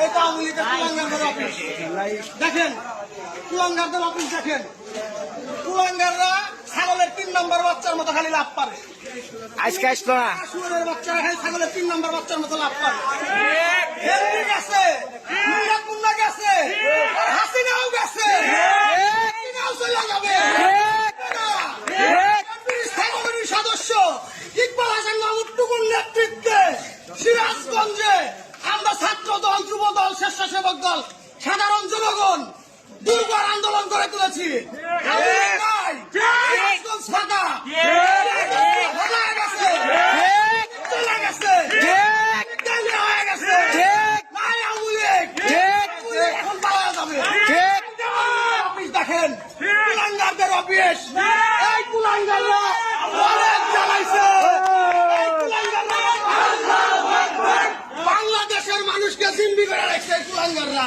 এটা আওয়ামী লীগের কুলাঙ্গারদের অফিস। দেখেন কুলাঙ্গারদের অফিস দেখেন, কুলাঙ্গাররা ছাগলের 3 নম্বর বাচ্চার মতো খালি লাভ পারে। আজকে আসলো না, শুয়োরের বাচ্চারা খালি ছাগলের 3 নম্বর বাচ্চার মতো লাভ পারে। হেনরি গেছে, মুন্না গেছে, হাসিনাও গেছে, হাসিনাও চলে যাবে। স্থায়ী সদস্য ইকবাল হাসান মাহমুদ টুকুর নেতৃত্বে সিরাজগঞ্জে আমরা ছাত্র দল, যুব দল, স্বেচ্ছাসেবক দল, সাধারণ জনগণ দুর্বার আন্দোলন করে তুলেছি। সিরাজগঞ্জ ফাঁকা হয়ে গেছে, চলে গেছে, হয়ে গেছে, নাই আওয়ামী লীগ, এখন পাওয়া যাবে। অফিস দেখেন, কুলাঙ্গারদের অফিস। এই কুলাঙ্গাররা অনেক জ্বালাইছে। এই কুলাঙ্গাররা বাংলাদেশের মানুষকে জিম্মি করে রাখছে। এই কুলাঙ্গাররা